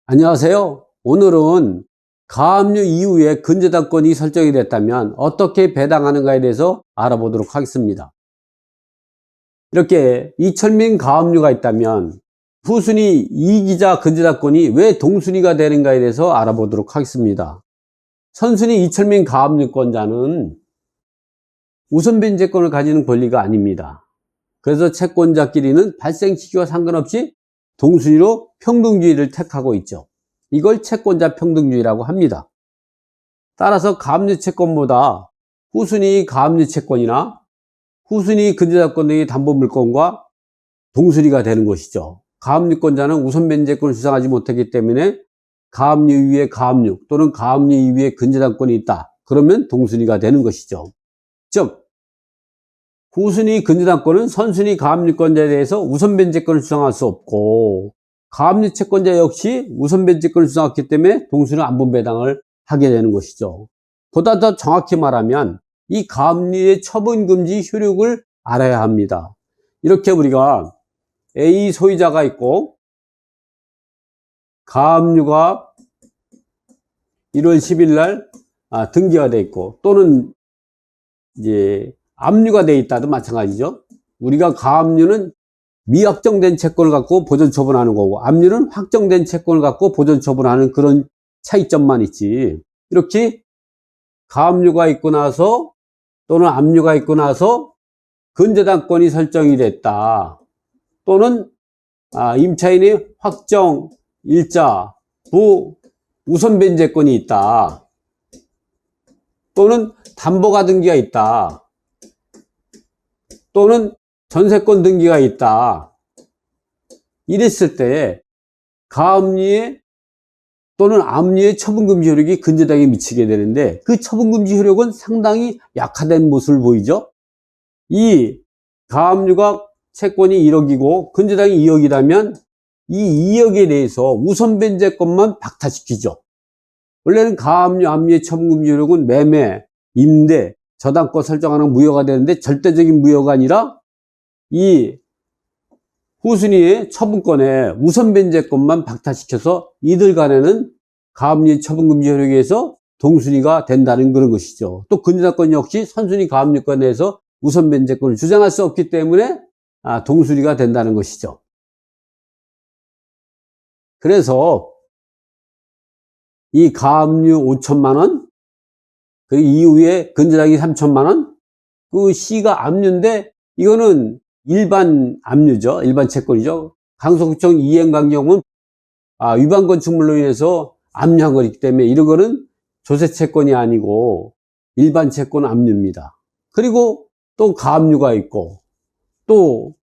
안녕하세요. 오늘은 가압류 이후에 근저당권이 설정이 됐다면 어떻게 배당하는가에 대해서 알아보도록 하겠습니다. 이렇게 이철민 가압류가 있다면 후순위 이기자 근저당권이 왜 동순위가 되는가에 대해서 알아보도록 하겠습니다. 선순위 이철민 가압류권자는 우선 변제권을 가지는 권리가 아닙니다. 그래서 채권자끼리는 발생 시기와 상관없이 동순위로 평등주의를 택하고 있죠. 이걸 채권자 평등주의라고 합니다. 따라서 가압류 채권보다 후순위 가압류 채권이나 후순위 근저당권 등의 담보물권과 동순위가 되는 것이죠. 가압류권자는 우선 변제권을 주장하지 못하기 때문에 가압류 이후에 가압류 또는 가압류 이후에 근저당권이 있다. 그러면 동순위가 되는 것이죠. 즉 후순위 근저당권은 선순위 가압류권자에 대해서 우선 변제권을 주장할 수 없고 가압류 채권자 역시 우선 변제권을 주장했기 때문에 동순위 안분배당을 하게 되는 것이죠. 보다 더 정확히 말하면 이 가압류의 처분금지 효력을 알아야 합니다. 이렇게 우리가 A 소유자가 있고 가압류가 1월 10일 날 등기가 돼 있고 또는 이제 압류가 돼 있다도 마찬가지죠. 우리가 가압류는 미확정된 채권을 갖고 보전 처분하는 거고 압류는 확정된 채권을 갖고 보전 처분하는 그런 차이점만 있지. 이렇게 가압류가 있고 나서 또는 압류가 있고 나서 근저당권이 설정이 됐다. 또는 임차인의 확정 일자 부 우선 변제권이 있다. 또는 담보가 등기가 있다. 또는 전세권 등기가 있다. 이랬을 때 가압류의 또는 압류의 처분금지 효력이 근저당에 미치게 되는데 그 처분금지 효력은 상당히 약화된 모습을 보이죠. 이 가압류가 채권이 1억이고 근저당이 2억이라면 이 2억에 대해서 우선 변제권만 박탈시키죠. 원래는 가압류, 압류의 처분금지 효력은 매매, 임대, 저당권 설정하는 무효가 되는데 절대적인 무효가 아니라 이 후순위의 처분권에 우선 변제권만 박탈시켜서 이들 간에는 가압류의 처분금지 효력에 의해서 동순위가 된다는 그런 것이죠. 또 근저당권 역시 선순위 가압류권에서 우선 변제권을 주장할 수 없기 때문에 동순위가 된다는 것이죠. 그래서 이 가압류 5천만 원, 그 이후에 근저당이 3천만 원, 그 C가 압류인데 이거는 일반 압류죠. 일반 채권이죠. 강서구청 이행강경은 위반 건축물로 인해서 압류한 거기 때문에 이런 거는 조세 채권이 아니고 일반 채권 압류입니다. 그리고 또 가압류가 있고 또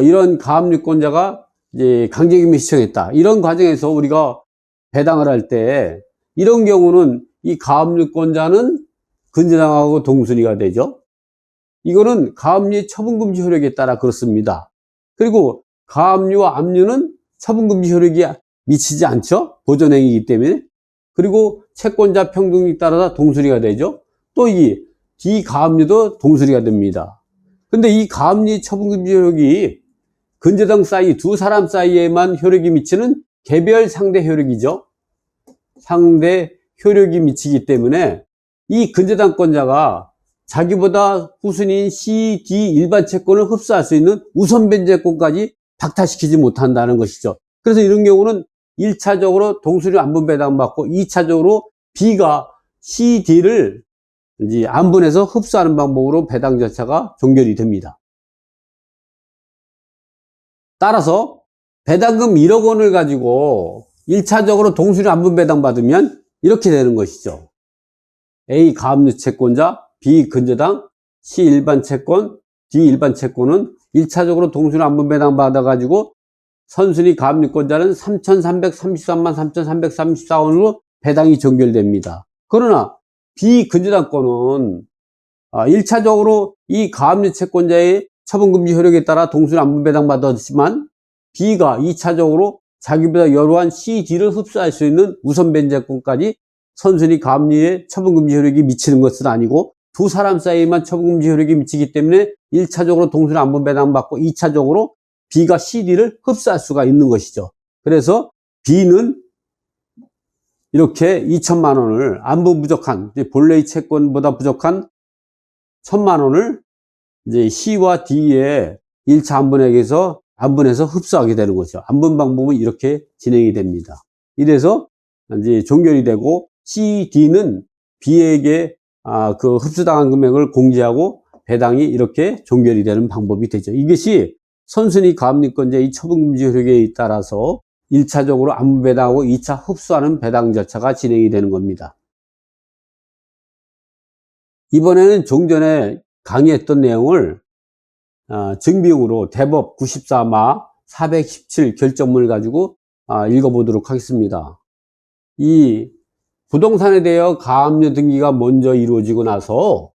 이런 가압류권자가 이제 강제징용을 시청했다. 이런 과정에서 우리가 배당을 할 때 이런 경우는 이 가압류권자는 근저당하고 동순위가 되죠. 이거는 가압류의 처분금지 효력에 따라 그렇습니다. 그리고 가압류와 압류는 처분금지 효력이 미치지 않죠. 보전행위이기 때문에. 그리고 채권자 평등에 따라서 동순위가 되죠. 또 이 비가압류도 동순위가 됩니다. 근데 이 가압류의 처분금지 효력이 근저당 사이 두 사람 사이에만 효력이 미치는 개별 상대 효력이죠. 상대 효력이 미치기 때문에 이 근저당권자가 자기보다 후순위인 C, D 일반 채권을 흡수할 수 있는 우선 변제권까지 박탈시키지 못한다는 것이죠. 그래서 이런 경우는 1차적으로 동순위 안분배당 받고 2차적으로 B가 C, D를 이제 안분해서 흡수하는 방법으로 배당 절차가 종결이 됩니다. 따라서 배당금 1억 원을 가지고 1차적으로 동순위 안분배당 받으면 이렇게 되는 것이죠. A 가압류 채권자, B 근저당, C 일반 채권, D 일반 채권은 1차적으로 동순위 안분배당 받아가지고 선순위 가압류권자는 3,333만 3,334원으로 배당이 종결됩니다. 그러나 B 근저당권은 1차적으로 이 가압류 채권자의 처분금지 효력에 따라 동순위 안분배당 받았지만 B가 2차적으로 자기보다 여러한 C, D를 흡수할 수 있는 우선 변제권까지 선순위 가압류의 처분금지 효력이 미치는 것은 아니고 두 사람 사이에만 처분금지 효력이 미치기 때문에 1차적으로 동순위 안분배당 받고 2차적으로 B가 CD를 흡수할 수가 있는 것이죠. 그래서 B는 이렇게 2천만 원을 안분 부족한, 본래의 채권보다 부족한 1,000만 원을 이제 C와 D의 1차 안분액에서 안분해서 흡수하게 되는 거죠. 안분 방법은 이렇게 진행이 됩니다. 이래서 이제 종결이 되고 C, D는 B에게 그 흡수당한 금액을 공제하고 배당이 이렇게 종결이 되는 방법이 되죠. 이것이 선순위 가압류권자의 처분금지 효력에 따라서 1차적으로 안분 배당하고 2차 흡수하는 배당 절차가 진행이 되는 겁니다. 이번에는 좀 전에 강의했던 내용을 증빙으로 대법 94마 417 결정문을 가지고 읽어보도록 하겠습니다. 이 부동산에 대하여 가압류 등기가 먼저 이루어지고 나서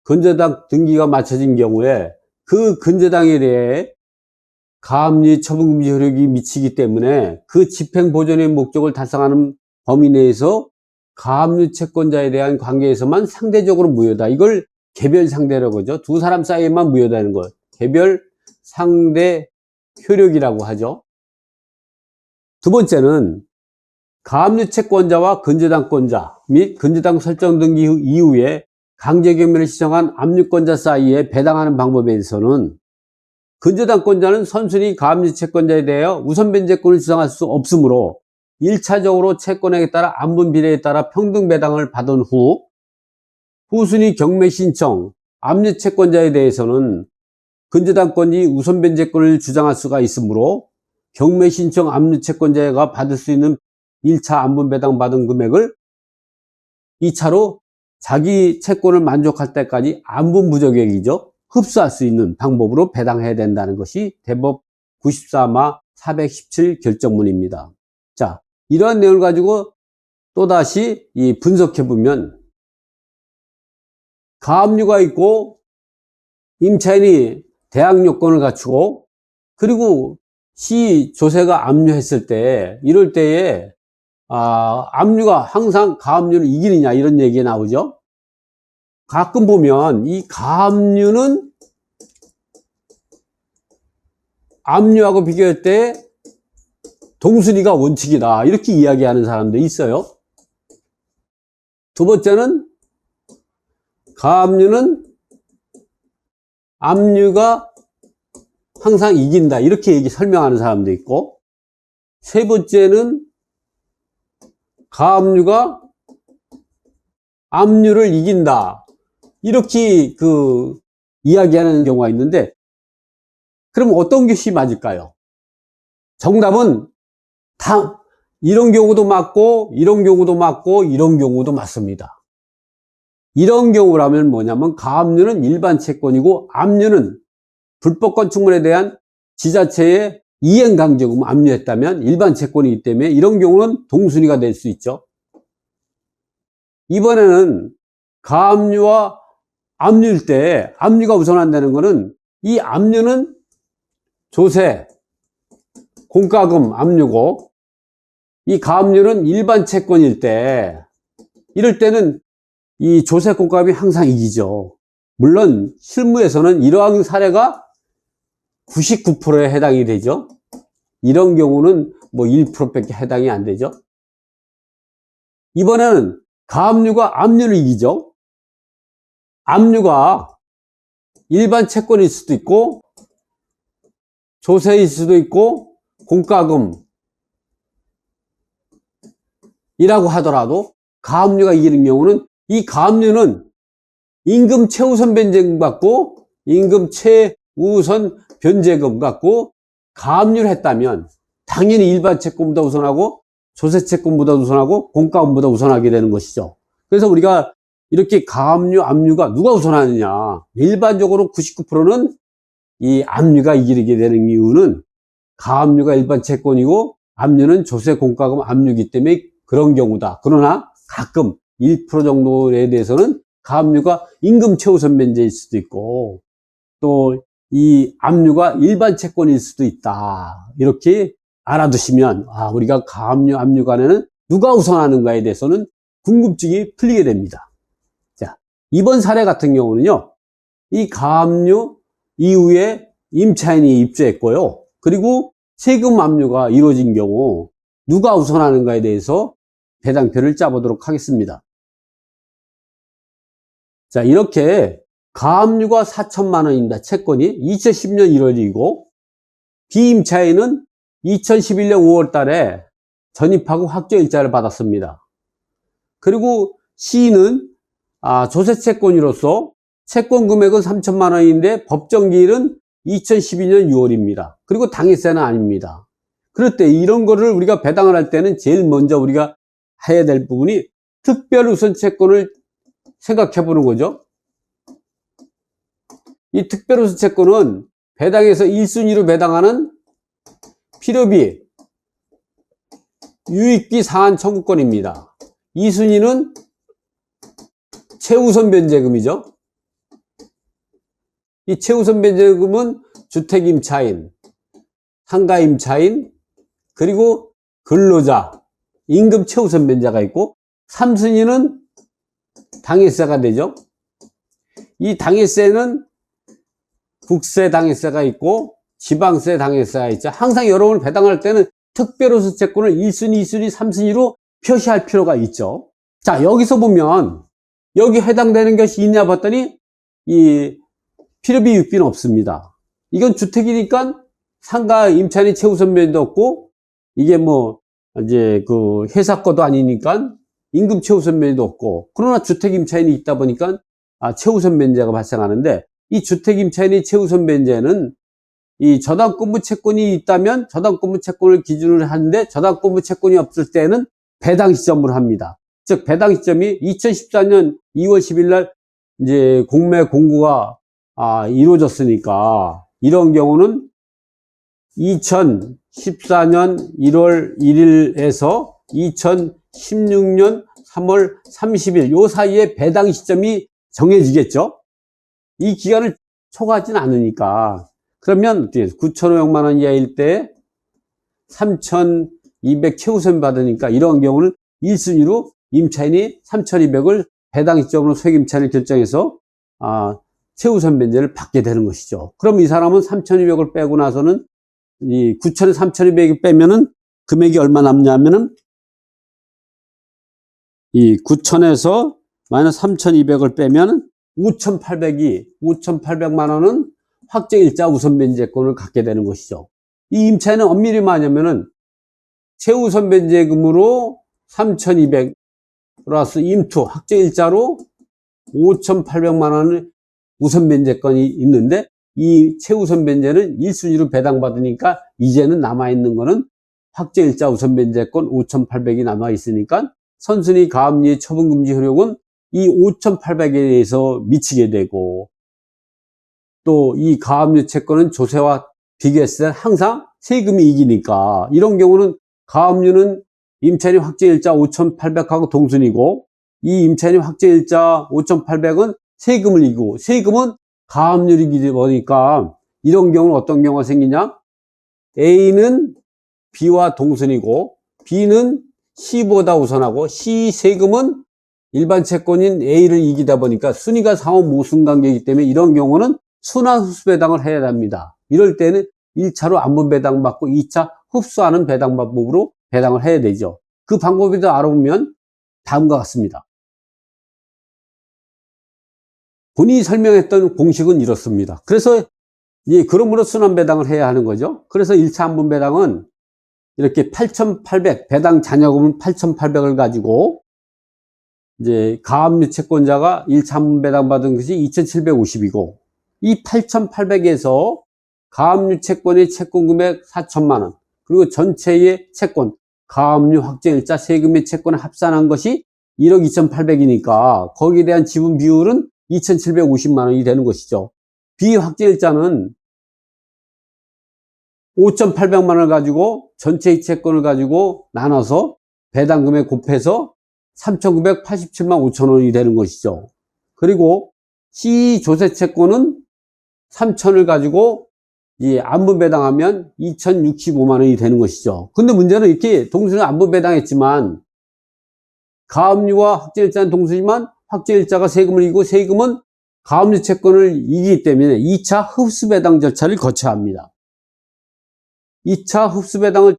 근저당 등기가 마쳐진 경우에 그 근저당에 대해 가압류 처분금지 효력이 미치기 때문에 그 집행보존의 목적을 달성하는 범위 내에서 가압류 채권자에 대한 관계에서만 상대적으로 무효다. 이걸 개별 상대라고 하죠. 두 사람 사이에만 무효되는 것. 개별 상대 효력이라고 하죠. 두 번째는 가압류 채권자와 근저당권자 및 근저당 설정 등기 이후에 강제경매를 시청한 압류권자 사이에 배당하는 방법에 대해서는 근저당권자는 선순위 가압류 채권자에 대하여 우선 변제권을 주장할 수 없으므로 1차적으로 채권액에 따라 안분 비례에 따라 평등 배당을 받은 후 후순위 경매 신청 압류 채권자에 대해서는 근저당권이 우선 변제권을 주장할 수가 있으므로 경매 신청 압류 채권자가 받을 수 있는 1차 안분 배당 받은 금액을 2차로 자기 채권을 만족할 때까지 안분 부족액이죠. 흡수할 수 있는 방법으로 배당해야 된다는 것이 대법 94마 417 결정문입니다. 자, 이러한 내용을 가지고 또다시 분석해 보면 가압류가 있고 임차인이 대항 요건을 갖추고 그리고 시 조세가 압류했을 때 이럴 때에 압류가 항상 가압류를 이기느냐 이런 얘기가 나오죠. 가끔 보면 이 가압류는 압류하고 비교할 때 동순위가 원칙이다 이렇게 이야기하는 사람도 있어요. 두 번째는 가압류는 압류가 항상 이긴다 이렇게 설명하는 사람도 있고, 세 번째는 가압류가 압류를 이긴다 이렇게 이야기하는 경우가 있는데, 그럼 어떤 것이 맞을까요? 정답은 다 이런 경우도 맞고 이런 경우도 맞고 이런 경우도 맞습니다. 이런 경우라면 뭐냐면 가압류는 일반 채권이고 압류는 불법 건축물에 대한 지자체의 이행 강제금 압류했다면 일반 채권이기 때문에 이런 경우는 동순위가 될 수 있죠. 이번에는 가압류와 압류일 때 압류가 우선한다는 것은 이 압류는 조세, 공과금 압류고 이 가압류는 일반 채권일 때 이럴 때는 이 조세 공과금이 항상 이기죠. 물론 실무에서는 이러한 사례가 99%에 해당이 되죠. 이런 경우는 뭐 1%밖에 해당이 안 되죠. 이번에는 가압류가 압류를 이기죠. 압류가 일반 채권일 수도 있고 조세일 수도 있고 공과금이라고 하더라도 가압류가 이기는 경우는 이 가압류는 임금 최우선 변제금 받고 임금 최우선 변제금 갖고 가압류를 했다면 당연히 일반 채권보다 우선하고 조세 채권보다 우선하고 공과금보다 우선하게 되는 것이죠. 그래서 우리가 이렇게 가압류, 압류가 누가 우선하느냐, 일반적으로 99%는 이 압류가 이기게 되는 이유는 가압류가 일반 채권이고 압류는 조세, 공과금, 압류이기 때문에 그런 경우다. 그러나 가끔 1% 정도에 대해서는 가압류가 임금 최우선 변제일 수도 있고 또 이 압류가 일반 채권일 수도 있다. 이렇게 알아두시면 우리가 가압류, 압류 간에는 누가 우선하는가에 대해서는 궁금증이 풀리게 됩니다. 자, 이번 사례 같은 경우는요, 이 가압류 이후에 임차인이 입주했고요. 그리고 세금 압류가 이루어진 경우 누가 우선하는가에 대해서 배당표를 짜보도록 하겠습니다. 자, 이렇게 가압류가 4천만 원입니다. 채권이 2010년 1월이고 비임차인은 2011년 5월 달에 전입하고 확정일자를 받았습니다. 그리고 C는 조세채권으로서 채권 금액은 3천만 원인데 법정기일은 2012년 6월입니다. 그리고 당해세는 아닙니다. 그럴 때 이런 거를 우리가 배당을 할 때는 제일 먼저 우리가 해야 될 부분이 특별우선채권을 생각해 보는 거죠. 이 특별우선채권은 배당에서 1순위로 배당하는 필요비, 유익비 상한 청구권입니다. 2순위는 최우선 변제금이죠. 이 최우선 변제금은 주택임차인, 상가임차인, 그리고 근로자, 임금 최우선 변제가 있고 3순위는 당해세가 되죠. 이 당해세는 국세 당해세가 있고 지방세 당해세가 있죠. 항상 여러분을 배당할 때는 특별우선 채권을 1순위, 2순위, 3순위로 표시할 필요가 있죠. 자, 여기서 보면 여기 해당되는 것이 있냐 봤더니 이 필요비 유익비는 없습니다. 이건 주택이니까 상가 임차인이 최우선 변제도 없고 이게 뭐 이제 그 회사 거도 아니니까 임금 최우선 변제도 없고 그러나 주택 임차인이 있다 보니까 최우선 변제가 발생하는데 이 주택 임차인이 최우선 변제는 이 저당권부 채권이 있다면 저당권부 채권을 기준으로 하는데 저당권부 채권이 없을 때는 배당 시점으로 합니다. 즉 배당 시점이 2014년 2월 10일 날 이제 공매 공고가 이루어졌으니까 이런 경우는 2014년 1월 1일에서 2016년 3월 30일 요 사이에 배당 시점이 정해지겠죠. 이 기간을 초과하지는 않으니까 그러면 9,500만 원 이하일 때 3,200 최우선 받으니까 이런 경우는 1순위로 임차인이 3,200을 배당 시점으로 소액임차인을 결정해서 최우선 변제를 받게 되는 것이죠. 그럼 이 사람은 3,200을 빼고 나서는 이 9,000에 3,200을 빼면은 금액이 얼마 남냐면은 이 9,000에서 마이너스 3,200을 빼면 5,800만 원은 확정일자 우선변제권을 갖게 되는 것이죠. 이 임차인은 엄밀히 말하면은 최우선 변제금으로 3,200 플러스 임투 확정일자로 5,800만 원의 우선 변제권이 있는데 이 최우선 변제는 1순위로 배당받으니까 이제는 남아있는 거는 확정일자 우선 변제권 5,800이 남아있으니까 선순위 가압류의 처분금지 효력은 이 5,800에 대해서 미치게 되고 또 이 가압류 채권은 조세와 비교했을 때 항상 세금이 이기니까 이런 경우는 가압류는 임차인이 확정일자 5,800하고 동순이고 이 임차인이 확정일자 5,800은 세금을 이기고 세금은 가압류이기 보니까 이런 경우는 어떤 경우가 생기냐? A는 B와 동순이고 B는 C보다 우선하고 C 세금은 일반 채권인 A를 이기다 보니까 순위가 상호 모순관계이기 때문에 이런 경우는 순환흡수배당을 해야 합니다. 이럴 때는 1차로 안분배당 받고 2차 흡수하는 배당 방법으로 배당을 해야 되죠. 그 방법에 대해서 알아보면 다음과 같습니다. 본인이 설명했던 공식은 이렇습니다. 그래서 그러므로 순환배당을 해야 하는 거죠. 그래서 1차 안분배당은 이렇게 8,800 배당 잔여금은 8,800을 가지고 이제 가압류 채권자가 1차 안분배당 받은 것이 2,750이고 이 8,800에서 가압류 채권의 채권금액 4천만 원 그리고 전체의 채권 가압류 확정일자 세금의 채권을 합산한 것이 1억 2,800이니까 거기에 대한 지분 비율은 2,750만 원이 되는 것이죠. 비확정일자는 5,800만 원을 가지고 전체의 채권을 가지고 나눠서 배당금액 곱해서 3,987만 5천 원이 되는 것이죠. 그리고 C 조세 채권은 3,000을 가지고 안분배당하면 2,065만 원이 되는 것이죠. 근데 문제는 이렇게 동순이 안분배당했지만 가압류와 확정일자는 동순이지만 확정일자가 세금을 이기고 세금은 가압류 채권을 이기기 때문에 2차 흡수배당 절차를 거쳐야 합니다. 2차 흡수배당을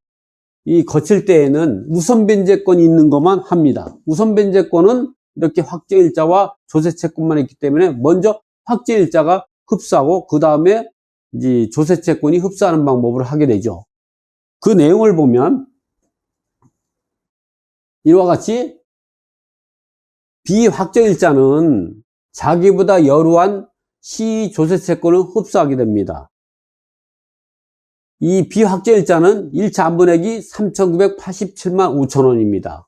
이 거칠 때에는 우선 변제권이 있는 것만 합니다. 우선 변제권은 이렇게 확정일자와 조세채권만 있기 때문에 먼저 확정일자가 흡수하고 그 다음에 이제 조세채권이 흡수하는 방법을 하게 되죠. 그 내용을 보면 이와 같이 비확정일자는 자기보다 여루한 시조세채권을 흡수하게 됩니다. 이 비확정일자는 1차 안분액이 3,987만 5천원입니다.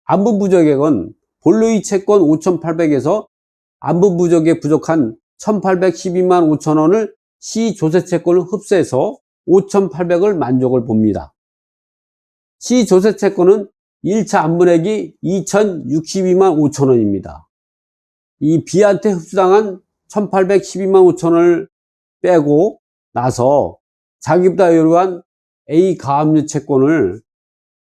안분부족액은 본료의 채권 5,800에서 안분부족에 부족한 1,812만 5천원을 시조세채권을 흡수해서 5,800을 만족을 봅니다. 시조세채권은 1차 안분액이 2,062만 5천원입니다. 이 B한테 흡수당한 1,812만 5천원을 빼고 나서 자기보다 여루한 A 가압류 채권을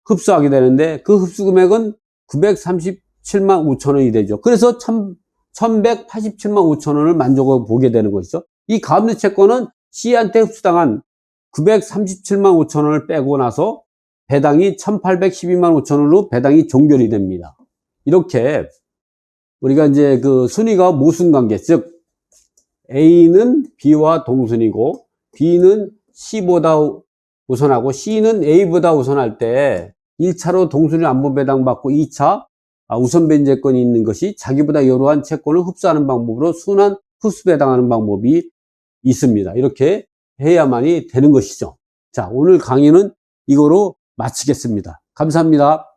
흡수하게 되는데 그 흡수 금액은 937만 5천원이 되죠. 그래서 1,187만 5천원을 만족을 보게 되는 것이죠. 이 가압류 채권은 C한테 흡수당한 937만 5천원을 빼고 나서 배당이 1,812만 5천원으로 배당이 종결이 됩니다. 이렇게 우리가 이제 그 순위가 모순관계, 즉 A는 B와 동순이고 B는 C보다 우선하고 C는 A보다 우선할 때 1차로 동순위 안분배당 받고 2차 우선 변제권이 있는 것이 자기보다 여루한 채권을 흡수하는 방법으로 순환 흡수배당하는 방법이 있습니다. 이렇게 해야만이 되는 것이죠. 자, 오늘 강의는 이거로 마치겠습니다. 감사합니다.